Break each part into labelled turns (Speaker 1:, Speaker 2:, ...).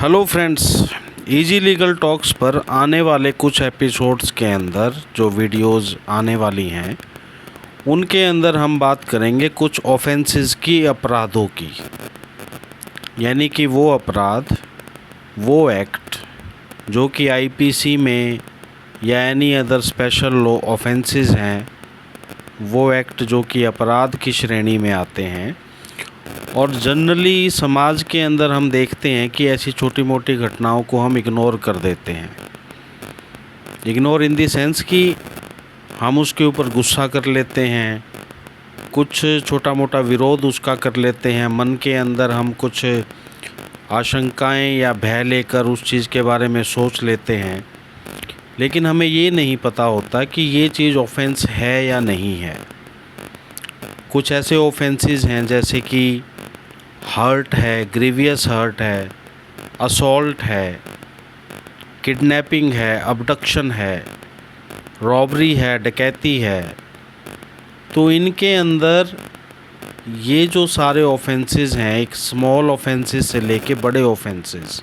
Speaker 1: Hello friends, easy legal talks पर आने वाले कुछ एपिसोड्स के अंदर जो वीडियोस आने वाली हैं उनके अंदर हम बात करेंगे कुछ ऑफेंसेस की, अपराधों की। यानी कि वो अपराध, वो एक्ट जो कि आईपीसी में या any other special law offences हैं, वो एक्ट जो कि अपराध की श्रेणी में आते हैं। और जनरली समाज के अंदर हम देखते हैं कि ऐसी छोटी मोटी घटनाओं को हम इग्नोर कर देते हैं। इग्नोर इन दी सेंस कि हम उसके ऊपर गुस्सा कर लेते हैं, कुछ छोटा मोटा विरोध उसका कर लेते हैं, मन के अंदर हम कुछ आशंकाएं या भय लेकर उस चीज़ के बारे में सोच लेते हैं। लेकिन हमें ये नहीं पता होता कि ये चीज़ ऑफेंस है या नहीं है। कुछ ऐसे ऑफेंसेस हैं जैसे कि हर्ट है, ग्रीवियस हर्ट है, असॉल्ट है, किडनैपिंग है, अबडक्शन है, रॉबरी है, डकैती है। तो इनके अंदर ये जो सारे ऑफेंसेस हैं, एक स्मॉल ऑफेंसेस से लेके बड़े ऑफेंसेस,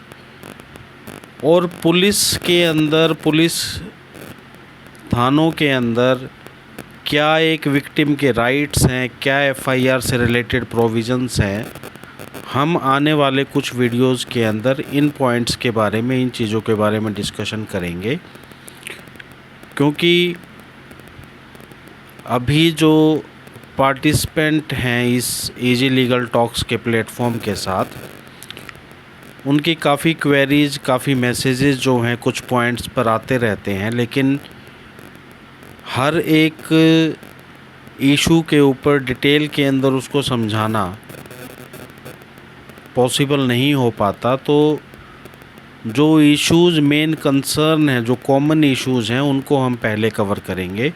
Speaker 1: और पुलिस के अंदर, पुलिस थानों के अंदर क्या एक विक्टिम के राइट्स हैं, क्या एफआईआर से रिलेटेड प्रोविजंस हैं, हम आने वाले कुछ वीडियोस के अंदर इन पॉइंट्स के बारे में, इन चीज़ों के बारे में डिस्कशन करेंगे। क्योंकि अभी जो पार्टिसिपेंट हैं इस इजी लीगल टॉक्स के प्लेटफॉर्म के साथ, उनकी काफ़ी क्वेरीज़, काफ़ी मैसेजेस जो हैं कुछ पॉइंट्स पर आते रहते हैं, लेकिन हर एक इशू के ऊपर डिटेल के अंदर उसको समझाना पॉसिबल नहीं हो पाता। तो जो इश्यूज़ मेन कंसर्न हैं, जो कॉमन इश्यूज़ हैं, उनको हम पहले कवर करेंगे।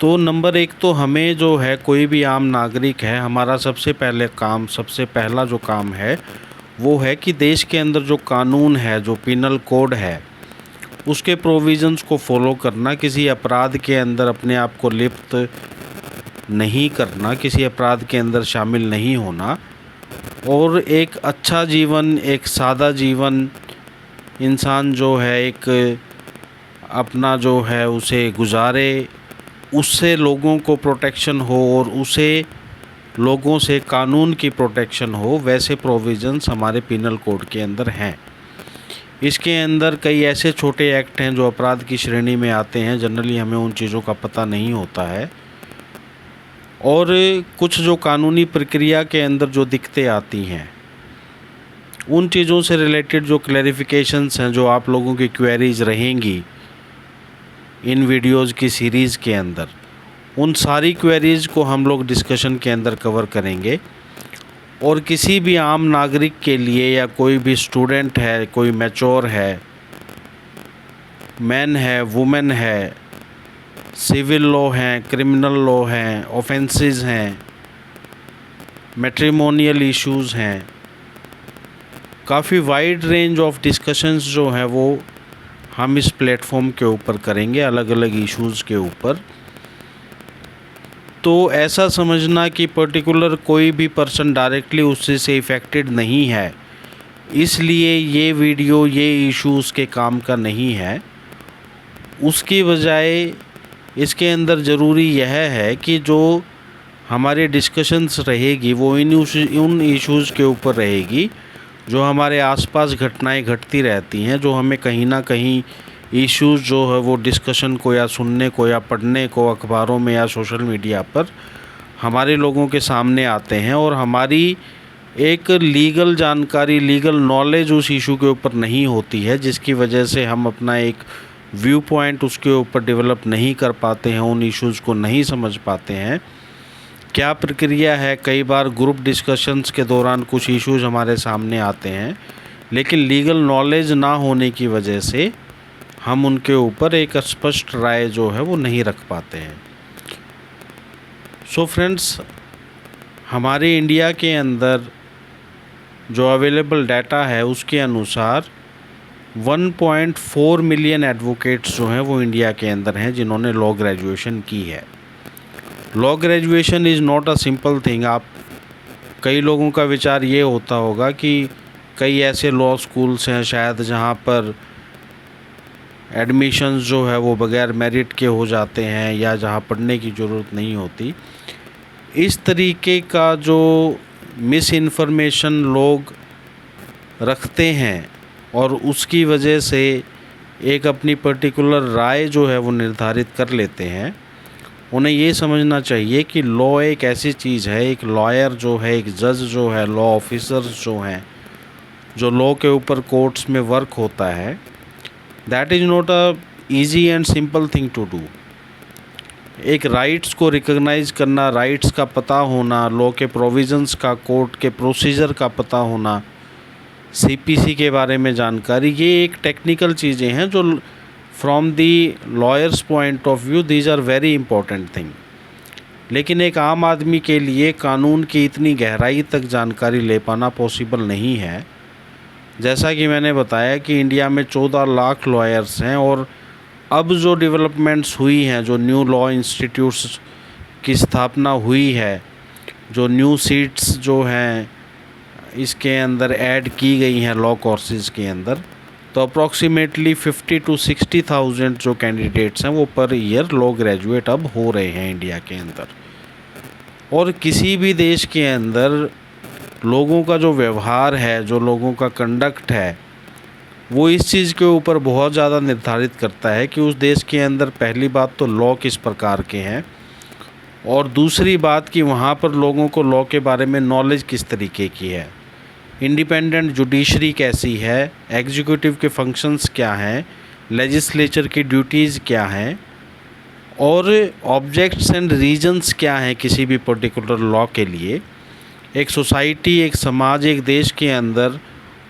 Speaker 1: तो नंबर एक तो हमें जो है, कोई भी आम नागरिक है, हमारा सबसे पहला जो काम है वो है कि देश के अंदर जो कानून है, जो पिनल कोड है, उसके प्रोविज़न्स को फॉलो करना, किसी अपराध के अंदर अपने आप को लिप्त नहीं करना, किसी अपराध के अंदर शामिल नहीं होना, और एक अच्छा जीवन, एक सादा जीवन इंसान जो है एक अपना जो है उसे गुजारे, उससे लोगों को प्रोटेक्शन हो और उसे लोगों से कानून की प्रोटेक्शन हो, वैसे प्रोविज़न्स हमारे पिनल कोड के अंदर हैं। इसके अंदर कई ऐसे छोटे एक्ट हैं जो अपराध की श्रेणी में आते हैं, जनरली हमें उन चीज़ों का पता नहीं होता है। और कुछ जो कानूनी प्रक्रिया के अंदर जो दिक्कतें आती हैं, उन चीज़ों से रिलेटेड जो क्लैरिफिकेशंस हैं, जो आप लोगों की क्वेरीज रहेंगी इन वीडियोज़ की सीरीज़ के अंदर, उन सारी क्वेरीज़ को हम लोग डिस्कशन के अंदर कवर करेंगे। और किसी भी आम नागरिक के लिए, या कोई भी स्टूडेंट है, कोई मैच्योर है, मैन है, वुमेन है, सिविल लॉ हैं, क्रिमिनल लॉ हैं, ऑफेंसेस हैं, मैट्रिमोनियल इश्यूज़ हैं, काफ़ी वाइड रेंज ऑफ डिस्कशंस जो हैं वो हम इस प्लेटफॉर्म के ऊपर करेंगे, अलग अलग इश्यूज़ के ऊपर। तो ऐसा समझना कि पर्टिकुलर कोई भी पर्सन डायरेक्टली उससे से इफ़ेक्टेड नहीं है, इसलिए ये वीडियो, ये इशू उसके काम का नहीं है। उसकी बजाय इसके अंदर ज़रूरी यह है कि जो हमारी डिस्कशंस रहेगी वो उन इश्यूज़ के ऊपर रहेगी जो हमारे आसपास घटनाएं घटती रहती हैं, जो हमें कहीं ना कहीं इश्यूज़ जो है वो डिस्कशन को, या सुनने को, या पढ़ने को अखबारों में या सोशल मीडिया पर हमारे लोगों के सामने आते हैं, और हमारी एक लीगल जानकारी, लीगल नॉलेज उस इशू के ऊपर नहीं होती है, जिसकी वजह से हम अपना एक व्यू पॉइंट उसके ऊपर डेवलप नहीं कर पाते हैं, उन इश्यूज़ को नहीं समझ पाते हैं। क्या प्रक्रिया है, कई बार ग्रुप डिस्कशंस के दौरान कुछ इश्यूज़ हमारे सामने आते हैं, लेकिन लीगल नॉलेज ना होने की वजह से हम उनके ऊपर एक स्पष्ट राय जो है वो नहीं रख पाते हैं। सो फ्रेंड्स, हमारे इंडिया के अंदर जो अवेलेबल डाटा है उसके अनुसार 1.4 मिलियन एडवोकेट्स जो हैं वो इंडिया के अंदर हैं जिन्होंने लॉ ग्रेजुएशन की है। Law graduation is not a simple thing. आप, कई लोगों का विचार ये होता होगा कि कई ऐसे लॉ स्कूल्स हैं शायद जहाँ पर एडमिशन्स जो है वो बग़ैर मेरिट के हो जाते हैं या जहाँ पढ़ने की ज़रूरत नहीं होती। इस तरीके का जो मिस इन्फॉर्मेशन लोग रखते हैं और उसकी वजह से एक अपनी पर्टिकुलर राय जो है वो निर्धारित कर लेते हैं। उन्हें ये समझना चाहिए कि लॉ एक ऐसी चीज़ है, एक लॉयर जो है, एक जज जो है, लॉ ऑफिसर्स जो हैं, जो लॉ के ऊपर कोर्ट्स में वर्क होता है, that is not a easy and simple thing to do. एक राइट्स को रिकॉग्नाइज करना, राइट्स का पता होना, लॉ के प्रोविजंस का, कोर्ट के प्रोसीजर का पता होना, सीपीसी के बारे में जानकारी, ये एक टेक्निकल चीज़ें हैं जो from the lawyers point of view these are very important thing. लेकिन एक आम आदमी के लिए कानून की इतनी गहराई तक जानकारी ले पाना पॉसिबल नहीं है। जैसा कि मैंने बताया कि इंडिया में 14 लाख लॉयर्स हैं और अब जो डेवलपमेंट्स हुई हैं, जो न्यू लॉ इंस्टीट्यूट्स की स्थापना हुई है, जो न्यू सीट्स जो हैं इसके अंदर ऐड की गई हैं लॉ कोर्सेज़ के अंदर, तो अप्रॉक्सीमेटली 50 to 60,000 जो कैंडिडेट्स हैं वो पर ईयर लॉ ग्रेजुएट अब हो रहे हैं इंडिया के अंदर। और किसी भी देश के अंदर लोगों का जो व्यवहार है, जो लोगों का कंडक्ट है, वो इस चीज़ के ऊपर बहुत ज़्यादा निर्धारित करता है कि उस देश के अंदर पहली बात तो लॉ किस प्रकार के हैं और दूसरी बात कि वहाँ पर लोगों को लॉ के बारे में नॉलेज किस तरीके की है, इंडिपेंडेंट जुडिशरी कैसी है, एग्जीक्यूटिव के फंक्शंस क्या हैं, लेजिस्लेचर की ड्यूटीज़ क्या हैं और ऑब्जेक्ट्स एंड रीजंस क्या हैं किसी भी पर्टिकुलर लॉ के लिए। एक सोसाइटी, एक समाज, एक देश के अंदर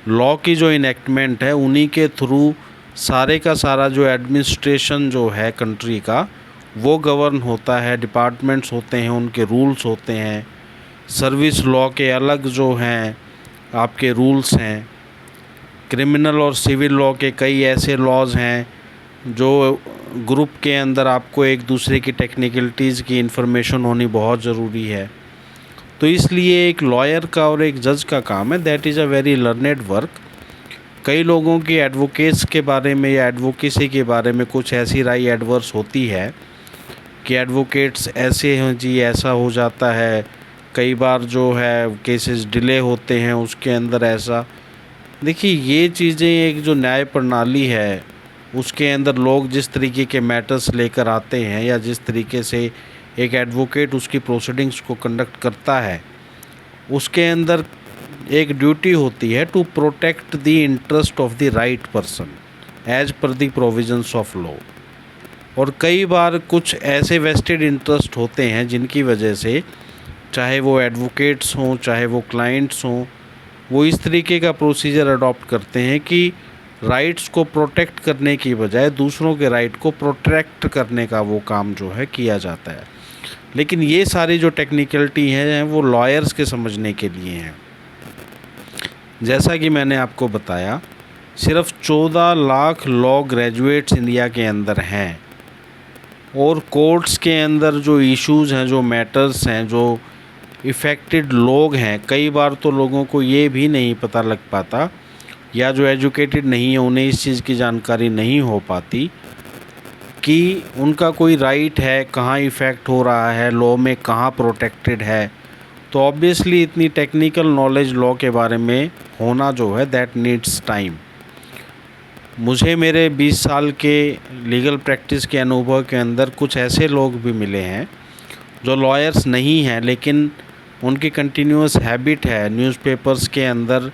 Speaker 1: लॉ की जो इनेक्टमेंट है उन्हीं के थ्रू सारे का सारा जो एडमिनिस्ट्रेशन जो है कंट्री का वो गवर्न होता है। डिपार्टमेंट्स होते हैं, उनके रूल्स होते हैं, सर्विस लॉ के अलग जो हैं आपके रूल्स हैं, क्रिमिनल और सिविल लॉ के कई ऐसे लॉज हैं जो ग्रुप के अंदर आपको एक दूसरे की टेक्निकलिटीज़ की इन्फॉर्मेशन होनी बहुत ज़रूरी है। तो इसलिए एक लॉयर का और एक जज का काम है, that is a very learned work. कई लोगों की एडवोकेट्स के बारे में या एडवोकेसी के बारे में कुछ ऐसी राय एडवर्स होती है कि एडवोकेट्स ऐसे हैं जी, ऐसा हो जाता है, कई बार जो है केसेस डिले होते हैं उसके अंदर ऐसा। देखिए ये चीज़ें, एक जो न्याय प्रणाली है उसके अंदर लोग जिस तरीके के मैटर्स लेकर आते हैं या जिस तरीके से एक एडवोकेट उसकी प्रोसीडिंग्स को कंडक्ट करता है, उसके अंदर एक ड्यूटी होती है to protect the interest of the right person as per the provisions of law. और कई बार कुछ ऐसे वेस्टेड इंटरेस्ट होते हैं जिनकी वजह से चाहे वो एडवोकेट्स हों चाहे वो क्लाइंट्स हों, वो इस तरीके का प्रोसीजर अडॉप्ट करते हैं कि राइट्स को प्रोटेक्ट करने की बजाय दूसरों के राइट को प्रोटेक्ट करने का वो काम जो है किया जाता है। लेकिन ये सारी जो टेक्निकलिटी हैं वो लॉयर्स के समझने के लिए हैं। जैसा कि मैंने आपको बताया, सिर्फ 14 लाख लॉ ग्रेजुएट्स इंडिया के अंदर हैं और कोर्ट्स के अंदर जो इश्यूज़ हैं, जो मैटर्स हैं, जो इफ़ेक्टेड लोग हैं, कई बार तो लोगों को ये भी नहीं पता लग पाता या जो एजुकेटेड नहीं है उन्हें इस चीज़ की जानकारी नहीं हो पाती कि उनका कोई राइट है, कहाँ इफ़ेक्ट हो रहा है, लॉ में कहाँ प्रोटेक्टेड है। तो ऑब्वियसली इतनी टेक्निकल नॉलेज लॉ के बारे में होना जो है दैट नीड्स टाइम। मुझे मेरे 20 साल के लीगल प्रैक्टिस के अनुभव के अंदर कुछ ऐसे लोग भी मिले हैं जो लॉयर्स नहीं हैं लेकिन उनकी कंटिन्यूस हैबिट है न्यूज़पेपर्स के अंदर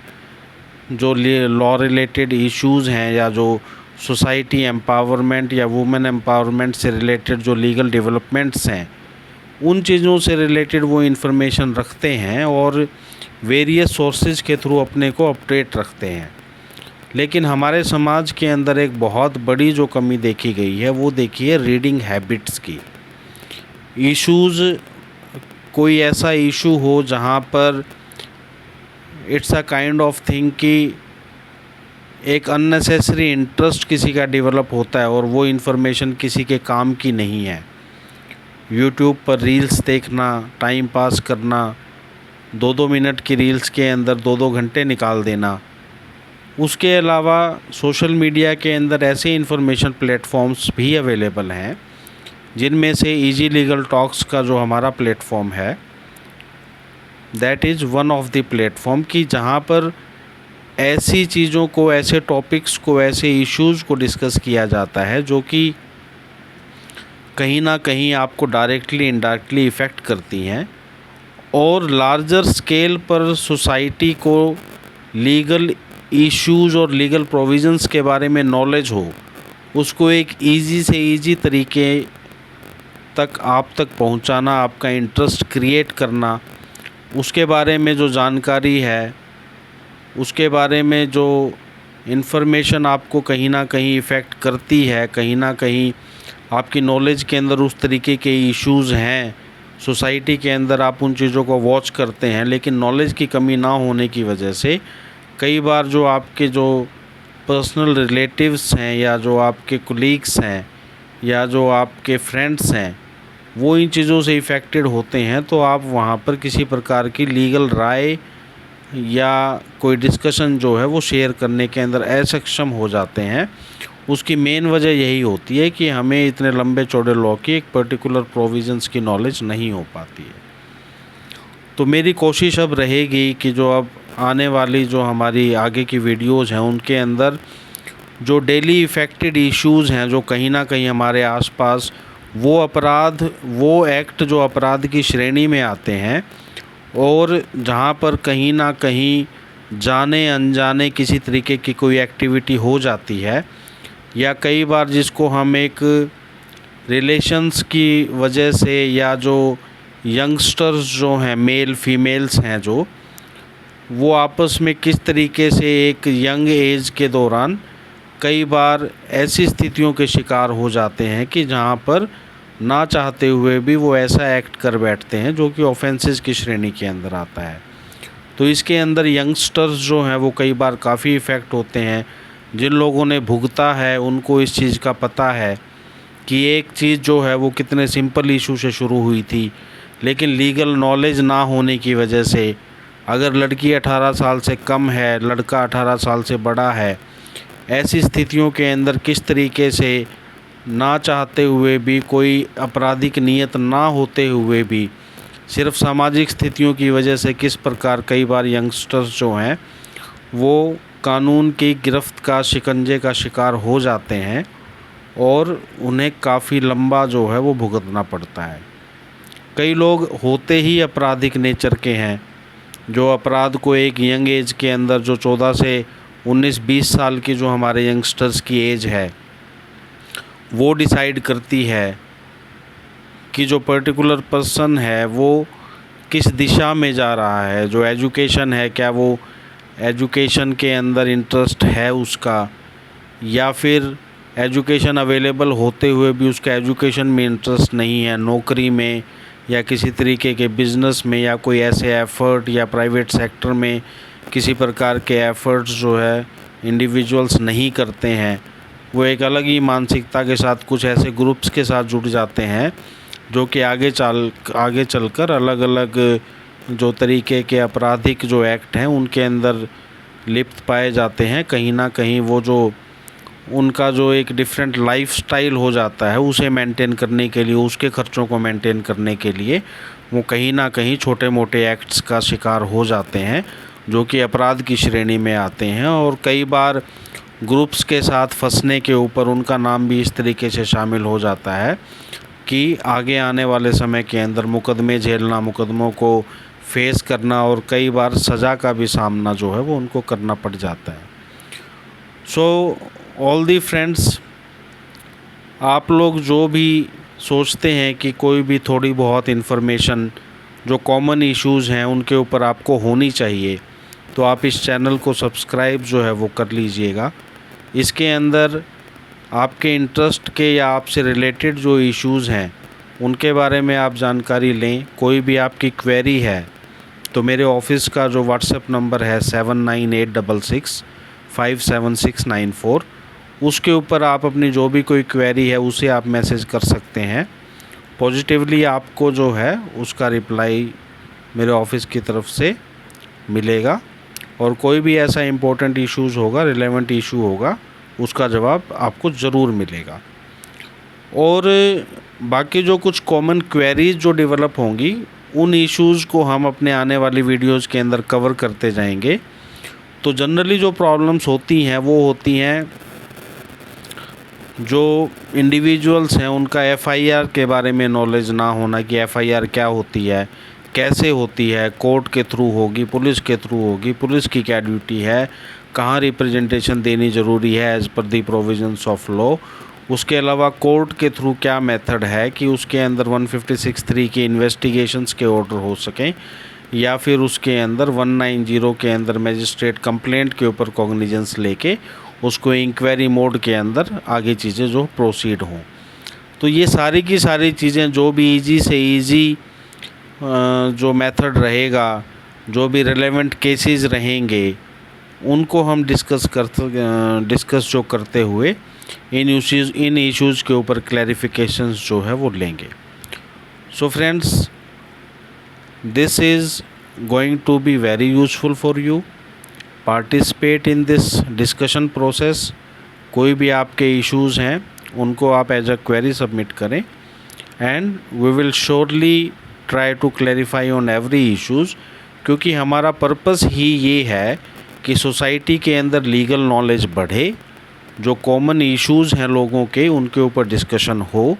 Speaker 1: जो लॉ रिलेटेड इश्यूज़ हैं या जो सोसाइटी एम्पावरमेंट या वुमेन एम्पावरमेंट से रिलेटेड जो लीगल डेवलपमेंट्स हैं उन चीज़ों से रिलेटेड वो इन्फॉर्मेशन रखते हैं और वेरियस सोर्सेज के थ्रू अपने को अपडेट रखते हैं। लेकिन हमारे समाज के अंदर एक बहुत बड़ी जो कमी देखी गई है वो देखिए रीडिंग हैबिट्स की। इश्यूज़, कोई ऐसा इशू हो जहाँ पर it's a kind of thing कि एक अननेसेसरी इंटरेस्ट किसी का डेवलप होता है और वो इन्फॉर्मेशन किसी के काम की नहीं है। यूट्यूब पर रील्स देखना, टाइम पास करना, 2-2 मिनट की रील्स के अंदर 2-2 घंटे निकाल देना, उसके अलावा सोशल मीडिया के अंदर ऐसे इन्फॉर्मेशन प्लेटफॉर्म्स भी अवेलेबल हैं, जिनमें से इजी लीगल टॉक्स का जो हमारा प्लेटफॉर्म है, that is one of the platform, कि जहाँ पर ऐसी चीज़ों को, ऐसे टॉपिक्स को, ऐसे इश्यूज़ को डिस्कस किया जाता है जो कि कहीं ना कहीं आपको डायरेक्टली इनडायरेक्टली इफ़ेक्ट करती हैं, और लार्जर स्केल पर सोसाइटी को लीगल इश्यूज़ और लीगल प्रोविज़न्स के बारे में नॉलेज हो, उसको एक इजी से इजी तरीके तक आप तक पहुंचाना, आपका इंटरेस्ट क्रिएट करना, उसके बारे में जो जानकारी है, उसके बारे में जो इन्फॉर्मेशन आपको कहीं ना कहीं इफ़ेक्ट करती है, कहीं ना कहीं आपकी नॉलेज के अंदर उस तरीके के इश्यूज़ हैं सोसाइटी के अंदर, आप उन चीज़ों को वॉच करते हैं, लेकिन नॉलेज की कमी ना होने की वजह से कई बार जो आपके जो पर्सनल रिलेटिव्स हैं, या जो आपके कोलीग्स हैं, या जो आपके फ्रेंड्स हैं, वो इन चीज़ों से इफ़ेक्टेड होते हैं, तो आप वहाँ पर किसी प्रकार की लीगल राय या कोई डिस्कशन जो है वो शेयर करने के अंदर असक्षम हो जाते हैं। उसकी मेन वजह यही होती है कि हमें इतने लंबे चौड़े लॉ की एक पर्टिकुलर प्रोविज़न्स की नॉलेज नहीं हो पाती है। तो मेरी कोशिश अब रहेगी कि जो अब आने वाली जो हमारी आगे की वीडियोज़ हैं, उनके अंदर जो डेली इफ़ेक्टेड इश्यूज़ हैं, जो कहीं ना कहीं हमारे आसपास, वो अपराध, वो एक्ट जो अपराध की श्रेणी में आते हैं, और जहाँ पर कहीं ना कहीं जाने अनजाने किसी तरीके की कोई एक्टिविटी हो जाती है, या कई बार जिसको हम एक रिलेशंस की वजह से, या जो यंगस्टर्स जो हैं, मेल फीमेल्स हैं, जो वो आपस में किस तरीके से एक यंग एज के दौरान कई बार ऐसी स्थितियों के शिकार हो जाते हैं कि जहाँ पर ना चाहते हुए भी वो ऐसा एक्ट कर बैठते हैं जो कि ऑफेंसेस की श्रेणी के अंदर आता है। तो इसके अंदर यंगस्टर्स जो हैं वो कई बार काफ़ी इफ़ेक्ट होते हैं। जिन लोगों ने भुगता है उनको इस चीज़ का पता है कि एक चीज़ जो है वो कितने सिंपल इशू से शुरू हुई थी, लेकिन लीगल नॉलेज ना होने की वजह से, अगर लड़की 18 साल से कम है, लड़का 18 साल से बड़ा है, ऐसी स्थितियों के अंदर किस तरीके से ना चाहते हुए भी, कोई आपराधिक नियत ना होते हुए भी, सिर्फ सामाजिक स्थितियों की वजह से किस प्रकार कई बार यंगस्टर्स जो हैं वो कानून की गिरफ्त का, शिकंजे का शिकार हो जाते हैं, और उन्हें काफ़ी लंबा जो है वो भुगतना पड़ता है। कई लोग होते ही आपराधिक नेचर के हैं, जो अपराध को एक यंग एज के अंदर, जो 14 से 19-20 साल की जो हमारे यंगस्टर्स की एज है, वो डिसाइड करती है कि जो पर्टिकुलर पर्सन है वो किस दिशा में जा रहा है। जो एजुकेशन है, क्या वो एजुकेशन के अंदर इंटरेस्ट है उसका, या फिर एजुकेशन अवेलेबल होते हुए भी उसका एजुकेशन में इंटरेस्ट नहीं है, नौकरी में या किसी तरीके के बिज़नेस में, या कोई ऐसे एफ़र्ट या प्राइवेट सेक्टर में किसी प्रकार के एफ़र्ट्स जो है इंडिविजुअल्स नहीं करते हैं। वो एक अलग ही मानसिकता के साथ कुछ ऐसे ग्रुप्स के साथ जुड़ जाते हैं जो कि आगे चलकर अलग अलग जो तरीके के आपराधिक जो एक्ट हैं उनके अंदर लिप्त पाए जाते हैं। कहीं ना कहीं वो जो उनका जो एक डिफरेंट लाइफस्टाइल हो जाता है, उसे मेंटेन करने के लिए, उसके खर्चों को मेंटेन करने के लिए वो कहीं ना कहीं छोटे मोटे एक्ट्स का शिकार हो जाते हैं जो कि अपराध की श्रेणी में आते हैं। और कई बार ग्रुप्स के साथ फंसने के ऊपर उनका नाम भी इस तरीके से शामिल हो जाता है कि आगे आने वाले समय के अंदर मुकदमे झेलना, मुकदमों को फेस करना, और कई बार सज़ा का भी सामना जो है वो उनको करना पड़ जाता है। सो ऑल दी फ्रेंड्स, आप लोग जो भी सोचते हैं कि कोई भी थोड़ी बहुत इन्फॉर्मेशन जो कॉमन इश्यूज़ हैं उनके ऊपर आपको होनी चाहिए, तो आप इस चैनल को सब्सक्राइब जो है वो कर लीजिएगा। इसके अंदर आपके इंटरेस्ट के या आपसे रिलेटेड जो इश्यूज़ हैं उनके बारे में आप जानकारी लें। कोई भी आपकी क्वेरी है तो मेरे ऑफिस का जो व्हाट्सएप नंबर है 7986657694, उसके ऊपर आप अपनी जो भी कोई क्वेरी है उसे आप मैसेज कर सकते हैं। पॉजिटिवली आपको जो है उसका रिप्लाई मेरे ऑफिस की तरफ से मिलेगा। और कोई भी ऐसा इम्पोर्टेंट इश्यूज़ होगा, रिलेवेंट इशू होगा, उसका जवाब आपको ज़रूर मिलेगा। और बाकी जो कुछ कॉमन क्वेरीज जो डेवलप होंगी, उन इश्यूज़ को हम अपने आने वाली वीडियोज़ के अंदर कवर करते जाएंगे। तो जनरली जो प्रॉब्लम्स होती हैं वो होती हैं, जो इंडिविजुअल्स हैं उनका एफआईआर के बारे में नॉलेज ना होना कि एफआईआर क्या होती है, कैसे होती है, कोर्ट के थ्रू होगी, पुलिस के थ्रू होगी, पुलिस की क्या ड्यूटी है, कहाँ रिप्रेजेंटेशन देनी ज़रूरी है as per the provisions of law. उसके अलावा कोर्ट के थ्रू क्या मेथड है कि उसके अंदर 156(3) के इन्वेस्टिगेशंस के ऑर्डर हो सकें, या फिर उसके अंदर 190 के अंदर मजिस्ट्रेट कंप्लेंट के ऊपर कॉग्निजेंस लेके उसको इंक्वायरी मोड के अंदर आगे चीज़ें जो प्रोसीड हों। तो ये सारी की सारी चीज़ें जो भी इजी से इजी जो मेथड रहेगा, जो भी रिलेवेंट केसेस रहेंगे, उनको हम डिस्कस जो करते हुए इन इश्यूज़ के ऊपर क्लैरिफिकेशंस जो है वो लेंगे। So friends, this is going to be very useful for you. Participate in this discussion process. कोई भी आपके इश्यूज़ हैं उनको आप एज अ क्वेरी सबमिट करें, and we will surely try to clarify on every issues, क्योंकि हमारा purpose ही ये है कि सोसाइटी के अंदर लीगल नॉलेज बढ़े, जो कॉमन इश्यूज़ हैं लोगों के उनके ऊपर डिस्कशन हो,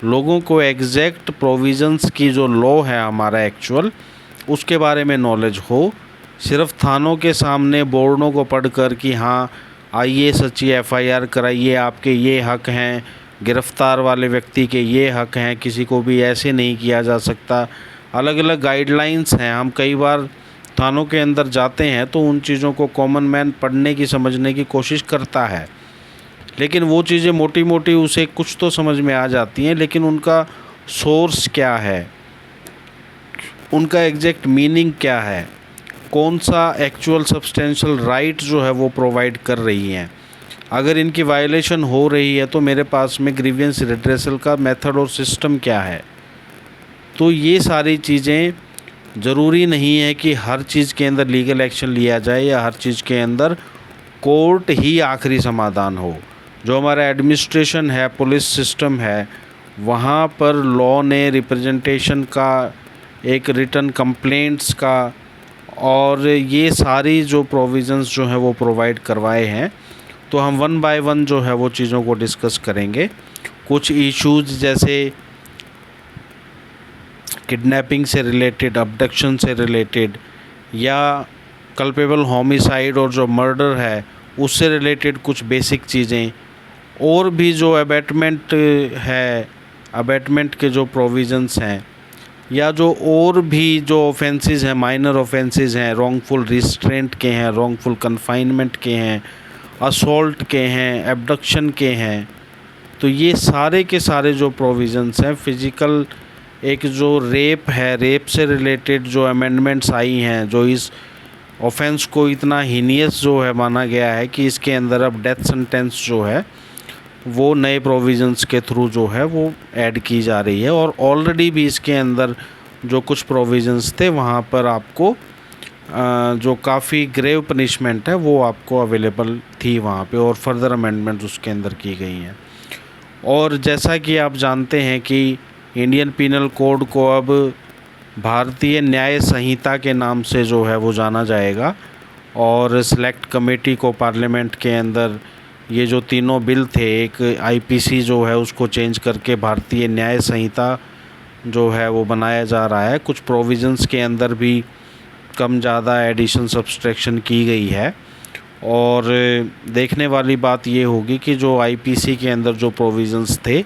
Speaker 1: लोगों को एग्जैक्ट प्रोविज़न्स की जो लॉ है हमारा एक्चुअल, उसके बारे में नॉलेज हो। सिर्फ थानों के सामने बोर्डों को पढ़कर कि हाँ आइए सच्ची एफआईआर कराइए, आपके ये हक हैं, गिरफ्तार वाले व्यक्ति के ये हक हैं, किसी को भी ऐसे नहीं किया जा सकता, अलग अलग गाइडलाइंस हैं। हम कई बार थानों के अंदर जाते हैं तो उन चीज़ों को कॉमन मैन पढ़ने की, समझने की कोशिश करता है, लेकिन वो चीज़ें मोटी मोटी उसे कुछ तो समझ में आ जाती हैं, लेकिन उनका सोर्स क्या है, उनका एग्जैक्ट मीनिंग क्या है, कौन सा एक्चुअल सब्सटेंशियल राइट जो है वो प्रोवाइड कर रही हैं, अगर इनकी वायलेशन हो रही है तो मेरे पास में ग्रीवियंस रिड्रेसल का मेथड और सिस्टम क्या है। तो ये सारी चीज़ें, ज़रूरी नहीं है कि हर चीज़ के अंदर लीगल एक्शन लिया जाए या हर चीज़ के अंदर कोर्ट ही आखिरी समाधान हो। जो हमारा एडमिनिस्ट्रेशन है, पुलिस सिस्टम है, वहाँ पर लॉ ने रिप्रेजेंटेशन का, एक रिटन कंप्लेंट्स का, और ये सारी जो प्रोविज़न्स जो हैं वो प्रोवाइड करवाए हैं। तो हम वन बाय वन जो है वो चीज़ों को डिस्कस करेंगे। कुछ इश्यूज़ जैसे किडनैपिंग से रिलेटेड, अबडक्शन से रिलेटेड, या कल्पेबल होमिसाइड और जो मर्डर है उससे रिलेटेड कुछ बेसिक चीज़ें, और भी जो अबैटमेंट है, अबैटमेंट के जो प्रोविज़न्स हैं, या जो और भी जो ऑफेंसेस हैं, माइनर ऑफेंसेस हैं, रॉन्गफुल रिस्ट्रेंट के हैं, रॉन्गफुल कन्फाइनमेंट के हैं, असॉल्ट के हैं, एब्डक्शन के हैं। तो ये सारे के सारे जो प्रोविज़न्स हैं, फिज़िकल, एक जो रेप है, रेप से रिलेटेड जो अमेंडमेंट्स आई हैं, जो इस ऑफेंस को इतना हीनियस जो है माना गया है कि इसके अंदर अब डेथ सेंटेंस जो है वो नए प्रोविज़न्स के थ्रू जो है वो ऐड की जा रही है। और ऑलरेडी भी इसके अंदर जो कुछ प्रोविज़न्स थे वहाँ पर आपको जो काफ़ी ग्रेव पनिशमेंट है वो आपको अवेलेबल थी वहाँ पे, और फर्दर अमेंडमेंट उसके अंदर की गई हैं। और जैसा कि आप जानते हैं कि इंडियन पीनल कोड को अब भारतीय न्याय संहिता के नाम से जो है वो जाना जाएगा, और सेलेक्ट कमेटी को पार्लियामेंट के अंदर ये जो तीनों बिल थे, एक आईपीसी जो है उसको चेंज करके भारतीय न्याय संहिता जो है वो बनाया जा रहा है। कुछ प्रोविज़न्स के अंदर भी कम ज़्यादा एडिशन सब्सट्रैक्शन की गई है, और देखने वाली बात ये होगी कि जो आईपीसी के अंदर जो प्रोविज़न्स थे,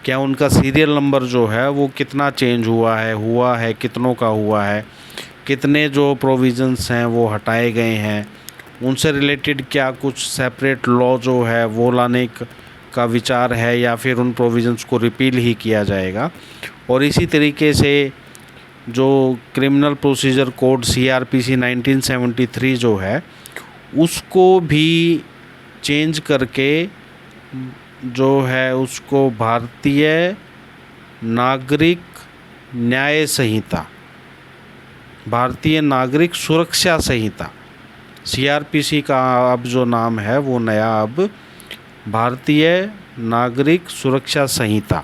Speaker 1: क्या उनका सीरियल नंबर जो है वो कितना चेंज हुआ है, कितनों का हुआ है, कितने जो प्रोविज़न्स हैं वो हटाए गए हैं, उनसे रिलेटेड क्या कुछ सेपरेट लॉ जो है वो लाने का विचार है, या फिर उन प्रोविज़न्स को रिपील ही किया जाएगा। और इसी तरीके से जो क्रिमिनल प्रोसीजर कोड CRPC 1973 जो है उसको भी चेंज करके जो है उसको भारतीय नागरिक न्याय संहिता, भारतीय नागरिक सुरक्षा संहिता सीआरपीसी का अब जो नाम है वो नया अब भारतीय नागरिक सुरक्षा संहिता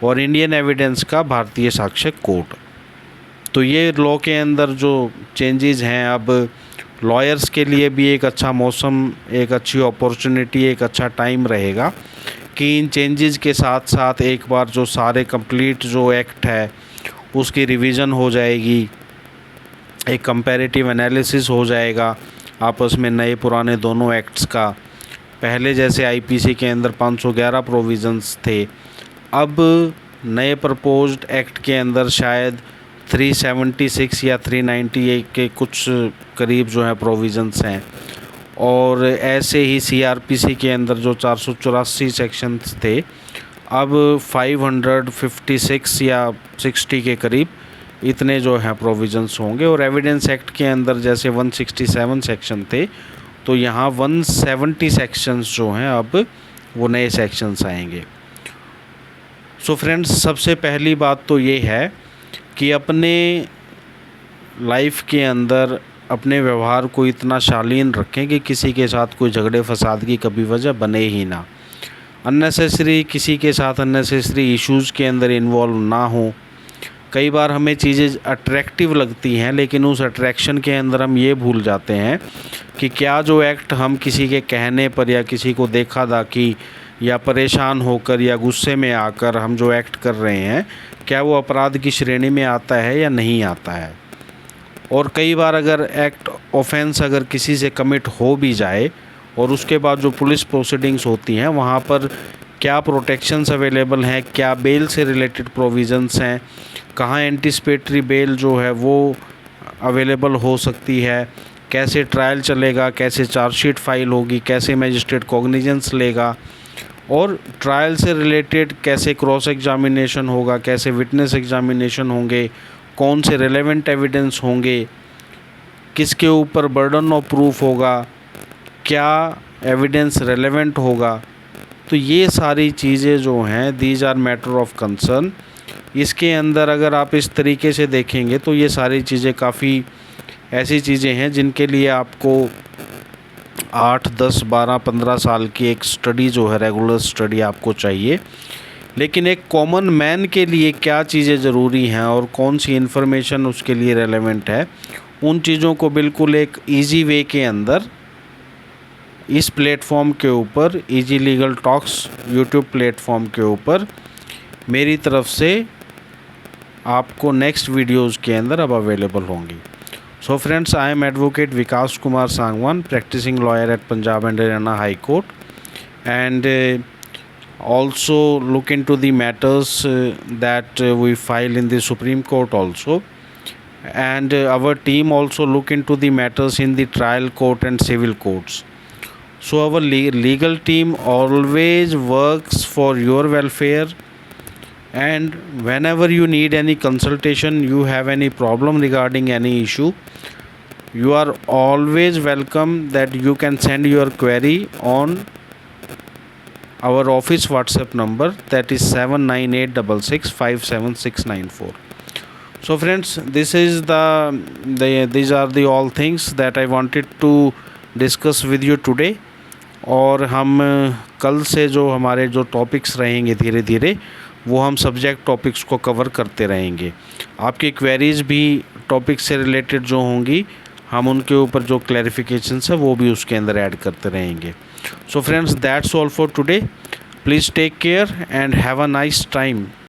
Speaker 1: और इंडियन एविडेंस का भारतीय साक्ष्य कोड। तो ये लॉ के अंदर जो चेंजेस हैं, अब लॉयर्स के लिए भी एक अच्छा मौसम, एक अच्छी अपॉर्चुनिटी, एक अच्छा टाइम रहेगा कि इन चेंजेस के साथ साथ एक बार जो सारे कंप्लीट जो एक्ट है उसकी रिवीजन हो जाएगी, एक कंपैरेटिव एनालिसिस हो जाएगा आपस में नए पुराने दोनों एक्ट्स का। पहले जैसे आईपीसी के अंदर 511 प्रोविज़न्स थे, अब नए प्रपोज्ड एक्ट के अंदर शायद 376 या 398 के कुछ करीब जो है प्रोविज़न्स हैं। और ऐसे ही सीआरपीसी के अंदर जो 484 सेक्शंस थे, अब 556 या 60 के करीब इतने जो है प्रोविज़न्स होंगे। और एविडेंस एक्ट के अंदर जैसे 167 सेक्शन थे, तो यहाँ 170 सेक्शंस जो हैं अब वो नए सेक्शंस आएंगे। सो फ्रेंड्स, सबसे पहली बात तो ये है कि अपने लाइफ के अंदर अपने व्यवहार को इतना शालीन रखें कि किसी के साथ कोई झगड़े फसाद की कभी वजह बने ही ना। अननेसेसरी किसी के साथ अननेसेसरी इश्यूज़ के अंदर इन्वॉल्व ना हो। कई बार हमें चीज़ें अट्रैक्टिव लगती हैं, लेकिन उस अट्रैक्शन के अंदर हम ये भूल जाते हैं कि क्या जो एक्ट हम किसी के कहने पर या किसी को देखा दाखी या परेशान होकर या गुस्से में आकर हम जो एक्ट कर रहे हैं, क्या वो अपराध की श्रेणी में आता है या नहीं आता है। और कई बार अगर एक्ट ऑफेंस अगर किसी से कमिट हो भी जाए और उसके बाद जो पुलिस प्रोसीडिंग्स होती हैं वहाँ पर क्या प्रोटेक्शंस अवेलेबल हैं, क्या बेल से रिलेटेड प्रोविज़न्स हैं, कहाँ एंटिसिपेटरी बेल जो है वो अवेलेबल हो सकती है, कैसे ट्रायल चलेगा, कैसे चार्जशीट फाइल होगी, कैसे मजिस्ट्रेट कॉग्निजेंस लेगा, और ट्रायल से रिलेटेड कैसे क्रॉस एग्जामिनेशन होगा, कैसे विटनेस एग्जामिनेशन होंगे, कौन से रिलेवेंट एविडेंस होंगे, किसके ऊपर बर्डन ऑफ प्रूफ होगा, क्या एविडेंस रिलेवेंट होगा। तो ये सारी चीज़ें जो हैं, these are matter of concern. इसके अंदर अगर आप इस तरीके से देखेंगे तो ये सारी चीज़ें काफ़ी ऐसी चीज़ें हैं जिनके लिए आपको 8, 10, 12, 15 साल की एक स्टडी जो है, रेगुलर स्टडी आपको चाहिए। लेकिन एक कॉमन मैन के लिए क्या चीज़ें ज़रूरी हैं और कौन सी इन्फॉर्मेशन उसके लिए रेलेवेंट है, उन चीज़ों को बिल्कुल एक इजी वे के अंदर इस प्लेटफॉर्म के ऊपर, easy legal talks YouTube platform के ऊपर मेरी तरफ से आपको नेक्स्ट वीडियोज़ के अंदर अब अवेलेबल होंगी। So friends, I am advocate Vikas Kumar Sangwan, practising lawyer at Punjab and Haryana high court, and also look into the matters that we file in the Supreme Court also, and our team also look into the matters in the trial court and civil courts. So our legal team always works for your welfare, and whenever you need any consultation, you have any problem regarding any issue, you are always welcome that you can send your query on our office WhatsApp number, that is 7986657694. So friends, this is these are the all things that I wanted to discuss with you today. और हम कल से जो हमारे जो topics रहेंगे धीरे धीरे वो हम सब्जेक्ट टॉपिक्स को कवर करते रहेंगे। आपकी क्वेरीज़ भी टॉपिक से रिलेटेड जो होंगी, हम उनके ऊपर जो क्लैरिफिकेशंस है वो भी उसके अंदर ऐड करते रहेंगे। So friends, that's all for today. Please take care and have a nice time.